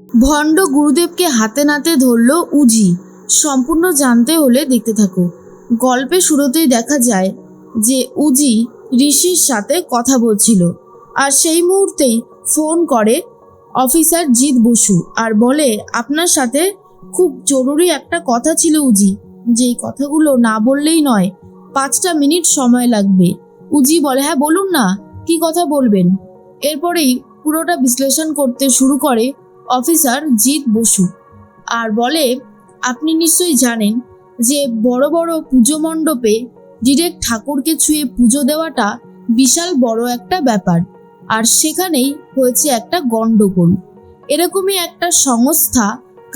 ভণ্ড গুরুদেবকে হাতে নাতে ধরল উজি। সম্পূর্ণ জানতে হলে দেখতে থাকো। গল্পে শুরুতেই দেখা যায় যে উজি ঋষির সাথে কথা বলছিল, আর সেই মুহূর্তেই ফোন করে অফিসার জিৎ বসু আর বলে, আপনার সাথে খুব জরুরি একটা কথা ছিল উজি, যেই কথাগুলো না বললেই নয়, 5টা মিনিট সময় লাগবে। উজি বলে, হ্যাঁ বলুন না, কি কথা বলবেন। এরপরেই পুরোটা বিশ্লেষণ করতে শুরু করে অফিসার জিৎ বসু আর বলে, আপনি নিশ্চয়ই জানেন যে বড় বড় পুজো মণ্ডপে ডিরেক্ট ঠাকুরকে ছুঁয়ে পুজো দেওয়াটা বিশাল বড় একটা ব্যাপার, আর সেখানেই হয়েছে একটা গন্ডগোল। এরকমই একটা সংস্থা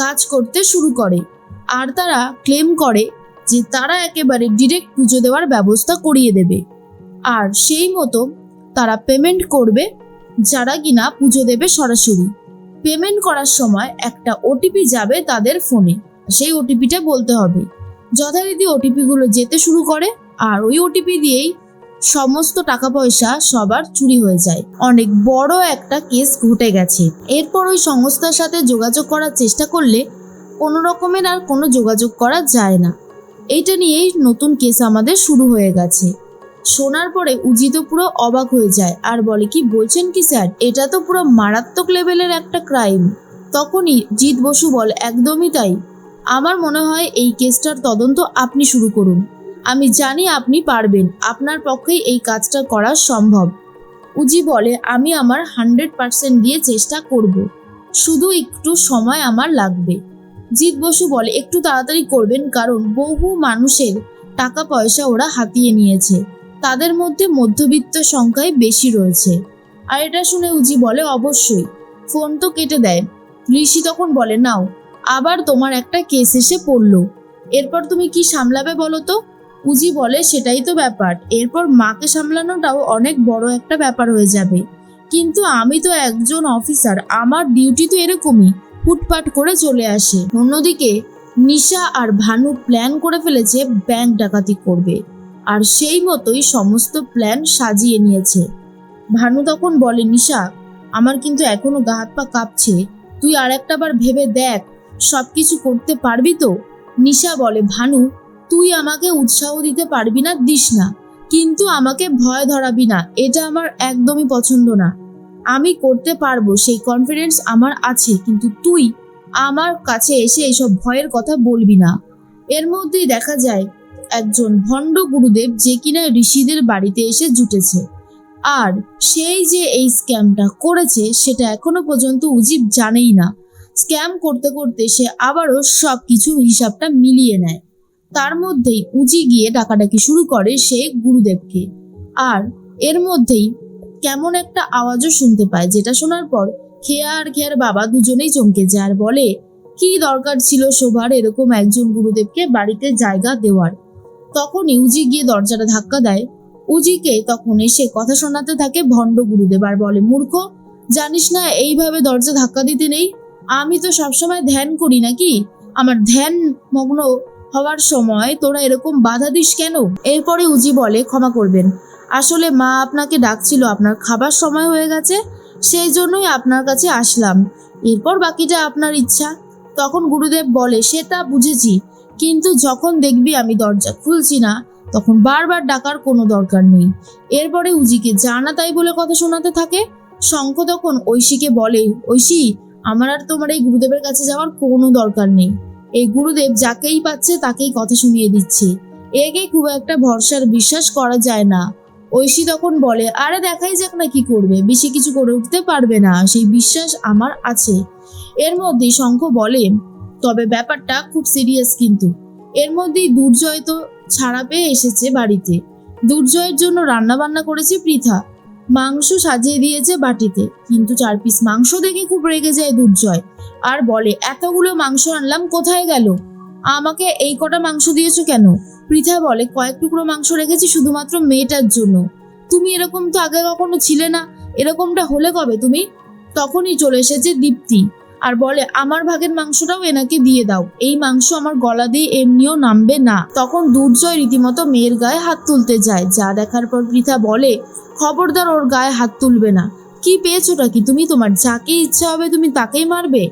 কাজ করতে শুরু করে, আর তারা ক্লেম করে যে তারা একেবারে ডিরেক্ট পুজো দেওয়ার ব্যবস্থা করিয়ে দেবে, আর সেই মতো তারা পেমেন্ট করবে যারা কিনা পুজো দেবে সরাসরি। পেমেন্ট করার সময় একটা ওটিপি যাবে তাদের ফোনে, সেই ওটিপিটা বলতে হবে। যথারীতি ওটিপিগুলো যেতে শুরু করে, আর ওই ওটিপি দিয়েই সমস্ত টাকা পয়সা সবার চুরি হয়ে যায়। অনেক বড় একটা কেস ঘটে গেছে। এরপর ওই সংস্থার সাথে যোগাযোগ করার চেষ্টা করলে কোনো রকমের আর কোনো যোগাযোগ করা যায় না। এইটা নিয়েই নতুন কেস আমাদের শুরু হয়ে গেছে। শোনার পরে উজি তো পুরো অবাক হয়ে যায় আর বলে, কি বলছেন কি স্যার, এটা তো পুরো মারাত্মক লেভেলের একটা ক্রাইম। তখনই জিৎ বসু বলে, একদমই তাই, আমার মনে হয় এই কেসটার তদন্ত আপনি শুরু করুন। আমি জানি আপনি পারবেন, আপনার পক্ষেই এই কাজটা করা সম্ভব। উজি বলে, আমি আমার 100% দিয়ে চেষ্টা করব, শুধু একটু সময় আমার লাগবে। জিৎ বসু বলে, একটু তাড়াতাড়ি করবেন, কারণ বহু মানুষের টাকা পয়সা ওরা হাতিয়ে নিয়েছে, তাদের মধ্যে মধ্যবিত্ত সংখ্যায় বেশি রয়েছে। আর এটা শুনে উজি বলে, অবশ্যই। ফোন তো কেটে দেয়। ঋষি তখন বলে, নাও, আবার তোমার একটা কেস এসে পড়লো, এরপর তুমি কি সামলাবে বলো তো। উজি বলে, সেটাই তো ব্যাপার, এরপর মাকে সামলানোটাও অনেক বড় একটা ব্যাপার হয়ে যাবে, কিন্তু আমি তো একজন অফিসার, আমার ডিউটি তো এরকমই, হুটপাট করে চলে আসে। অন্যদিকে নিশা আর ভানু প্ল্যান করে ফেলেছে ব্যাংক ডাকাতি করবে, আর সেই মতোই সমস্ত প্ল্যান সাজিয়ে নিয়েছে। ভানু তখন বলে, নিশা, আমার কিন্তু এখনো গা হাত পা কাঁপছে, তুই আর একটা বার ভেবে দেখ, সবকিছু করতে পারবি তো। নিশা বলে, ভানু, তুই আমাকে উৎসাহ দিতে পারবি না, দিস না, কিন্তু আমাকে ভয় ধরাবি না, এটা আমার একদমই পছন্দ না। আমি করতে পারবো, সেই কনফিডেন্স আমার আছে, কিন্তু তুই আমার কাছে এসে এইসব ভয়ের কথা বলবি না। এর মধ্যেই দেখা যায় একজন ভণ্ড গুরুদেব, যে কিনা ঋষিদের বাড়িতে এসে জুটেছে, আর সেই যে এই স্ক্যামটা করেছে সেটা এখনো পর্যন্ত উজিব জানেই না। স্ক্যাম করতে করতে সে আবারও সব কিছু হিসাবটা মিলিয়ে নেয়। তার মধ্যেই উজি গিয়ে ডাকাডাকি শুরু করে সে গুরুদেবকে, আর এর মধ্যেই কেমন একটা আওয়াজও শুনতে পায়, যেটা শোনার পর খেয়া আর খেয়ার বাবা দুজনেই চমকে যায় আর বলে, কি দরকার ছিল শোভার এরকম একজন গুরুদেবকে বাড়িতে জায়গা দেওয়ার। তখনই উজি গিয়ে দরজাটা ধাক্কা দেয়। উজিকে তখন এসে কথা শোনাতে থাকে ভণ্ড গুরুদেব আর বলে, মূর্খ, জানিস না এইভাবে দরজা ধাক্কা দিতে নেই? আমি তো সবসময় ধ্যান করি নাকি, আমার ধ্যান মগ্ন হওয়ার সময় তোরা এরকম বাধা দিস কেন? এরপরে উজি বলে, ক্ষমা করবেন, আসলে মা আপনাকে ডাকছিল, আপনার খাবার সময় হয়ে গেছে, সেই জন্যই আপনার কাছে আসলাম, এরপর বাকিটা আপনার ইচ্ছা। তখন গুরুদেব বলে, সেটা বুঝেছি, কিন্তু যখন দেখবি আমি দরজা খুলছি না, তখন বারবার ডাকার কোনো দরকার নেই। এরপরে উজিকে জানা তাই বলে কথা শোনাতে থাকে। শঙ্খ তখন ঐশীকে বলে, ঐশী, আমার আর তোমার এই গুরুদেবের কাছে যাওয়ার কোনো দরকার নেই, এই গুরুদেব যাকেই পাচ্ছে তাকেই কথা শুনিয়ে দিচ্ছে, একে খুব একটা ভরসার বিশ্বাস করা যায় না। ঐশী তখন বলে, আরে দেখাই যাক না কি করবে, বেশি কিছু করে উঠতে পারবে না, সেই বিশ্বাস আমার আছে। এর মধ্যেই শঙ্খ বলে, তবে ব্যাপারটা খুব সিরিয়াস কিন্তু। এর মধ্যেই দুর্জয় তো ছাড়া পেয়ে এসেছে বাড়িতে। দুর্জয়ের জন্য রান্না বান্না করেছে পৃথা, মাংস সাজিয়ে দিয়েছে বাটিতে, কিন্তু 4 পিস মাংস দেখে খুব রেগে যায় দুর্জয় আর বলে, এতগুলো মাংস আনলাম, কোথায় গেল? আমাকে এই কটা মাংস দিয়েছো কেন? পৃথা বলে, কয়েক টুকরো মাংস রেখেছি শুধুমাত্র মেয়েটার জন্য, তুমি এরকম তো আগে কখনো ছিলে না, এরকমটা হলে কবে তুমি? তখনই চলে এসেছে দীপ্তি আর বলে, আমার ভাগের মাংসটাও এনাকে দিয়ে দাও, এই মাংস আমার গলা দিয়ে এমনিও নামবে না। তখন দুর্জয় রীতিমতো মেয়ের গায়ে হাত তুলতে যায়, যা দেখার পর পৃথা বলে, খবরদার ওর গায়ে হাত তুলবে না। কি পেয়েছোটা কি তুমি? তোমার যাকে ইচ্ছা হবে তুমি তাকেই মারবে?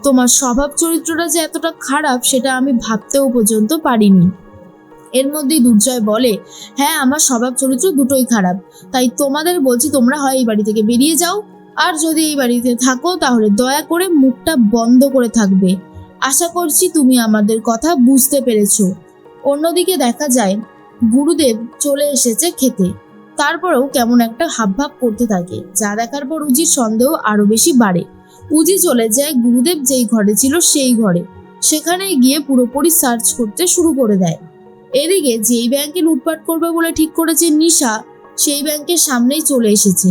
তোমার স্বভাব চরিত্রটা যে এতটা খারাপ সেটা আমি ভাবতেও পর্যন্ত পারিনি। এর মধ্যেই দুর্জয় বলে, হ্যাঁ আমার স্বভাব চরিত্র দুটোই খারাপ, তাই তোমাদের বলছি তোমরা হয় এই বাড়ি থেকে বেরিয়ে যাও, আর যদি এই বাড়িতে থাকো তাহলে দয়া করে মুখটা বন্ধ করে থাকবে। আশা করছি তুমি আমাদের কথা বুঝতে পেরেছো। অন্যদিকে দেখা যায় গুরুদেব চলে এসেছে খেতে, তারপরেও কেমন একটা হাবভাব করতে থাকে, যা দেখার পর উজির সন্দেহ আরো বেশি বাড়ে। উজি চলে যায় গুরুদেব যেই ঘরে ছিল সেই ঘরে, সেখানে গিয়ে পুরোপুরি সার্চ করতে শুরু করে দেয়। এদিকে যেই ব্যাংকে লুটপাট করবে বলে ঠিক করেছে নিশা, সেই ব্যাংকের সামনেই চলে এসেছে।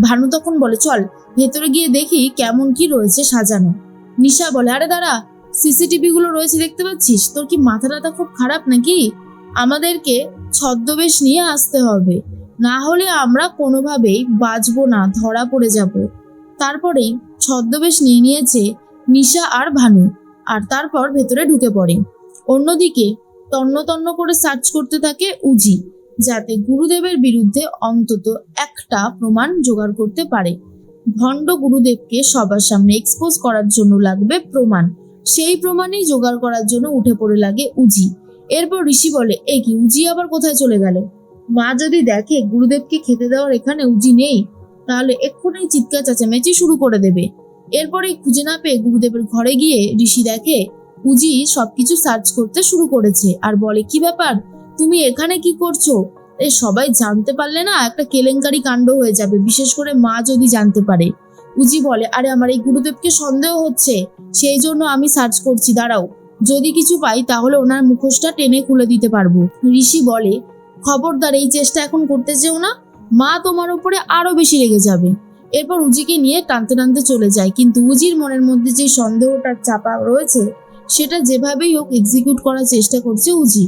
ভানু তখন বলে, চল ভেতরে গিয়ে দেখি কেমন কি রয়েছে সাজানো। নিশা বলে, আরে দাঁড়া, সিসিটিভি গুলো রয়েছে দেখতে পাচ্ছিস, তোর কি মাথা টাথা খুব খারাপ নাকি? আমাদেরকে ছদ্মবেশ নিয়ে আসতে হবে, না হলে আমরা কোনোভাবেই বাঁচবো না, ধরা পড়ে যাব। তারপরেই ছদ্মবেশ নিয়ে নিয়েছে নিশা আর ভানু, আর তারপর ভেতরে ঢুকে পড়ে। অন্যদিকে তন্ন তন্ন করে সার্চ করতে থাকে উজি, যাতে গুরুদেবের বিরুদ্ধে অন্তত একটা প্রমাণ জোগাড় করতে পারে। ভণ্ড গুরুদেবকে সবার সামনে এক্সপোজ করার জন্য লাগবে প্রমাণ, সেই প্রমাণই জোগাড় করার জন্য উঠে পড়ে লাগে উজি। এরপর ঋষি বলে, এই কি উজি আবার কোথায় চলে গেল? মা যদি দেখে গুরুদেবকে খেতে দেওয়ার এখানে উজি নেই, তাহলে এক্ষুনি চিৎকার চেঁচামেচি শুরু করে দেবে। এরপরে খুঁজে না পেয়ে গুরুদেবের ঘরে গিয়ে ঋষি দেখে উজি সবকিছু সার্চ করতে শুরু করেছে, আর বলে, কি ব্যাপার, তুমি এখানে কি করছো? সবাই জানতে পারলে না একটা কেলেঙ্কারি কাণ্ড হয়ে যাবে, বিশেষ করে মা যদি জানতে পারে। উজি বলে, আরে আমার এই গুরুদেবকে সন্দেহ হচ্ছে, সেই জন্য আমি সার্চ করছি, দাঁড়াও, যদি কিছু পাই তাহলে ওনার মুখোশটা টেনে খুলে দিতে পারবো। ঋষি বলে, খবরদার এই চেষ্টা এখন করতে যেও না, মা তোমার উপরে আরো বেশি রেগে যাবে। এরপর উজিকে নিয়ে টানতে টানতে চলে যায়, কিন্তু উজির মনের মধ্যে যে সন্দেহটা চাপা রয়েছে সেটা যেভাবেই হোক এক্সিকিউট করার চেষ্টা করছে উজি।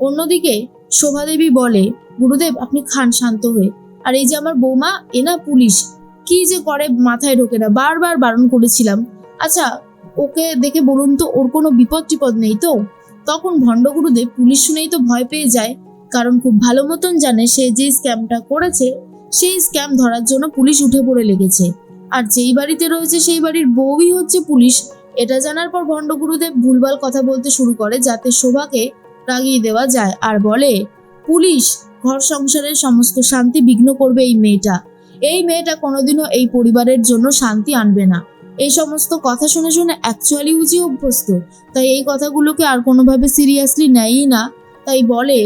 অন্যদিকে শোভাদেবী বলে, গুরুদেব আপনি খান শান্ত হয়ে, আর এই যে আমার বৌমা, এ না পুলিশ, কি যে করে মাথায় ঢোকে না, বারবার বারণ করেছিলাম, আচ্ছা ওকে দেখে বলুন তো ওর কোনো বিপদ টিপদ নেই তো? তখন ভণ্ড গুরুদেব পুলিশ শুনেই তো ভয় পেয়ে যায়, কারণ খুব ভালো মতন জানে সে যে স্ক্যামটা করেছে সেই স্ক্যাম ধরার জন্য পুলিশ উঠে পড়ে লেগেছে, আর যেই বাড়িতে রয়েছে সেই বাড়ির বউই হচ্ছে পুলিশ। এটা জানার পর ভণ্ড গুরুদেব ভুলভাল কথা বলতে শুরু করে যাতে শোভাকে রাগিয়ে দেওয়া যায়, আর বলে, পুলিশ ঘর সংসারের সমস্ত শান্তি বিঘ্ন করবে এই মেয়েটা কোনোদিনও এই পরিবারের জন্য শান্তি আনবে না। এই সমস্ত কথা শুনে শুনে অ্যাকচুয়ালি উজি অভ্যস্ত, তাই এই কথাগুলোকে আর কোনোভাবে সিরিয়াসলি নেয়ই না। তাই বলে,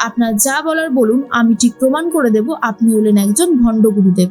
আপনার যা বলার বলুন, আমি ঠিক প্রমাণ করে দেব আপনি হলেন একজন ভণ্ড গুরুদেব।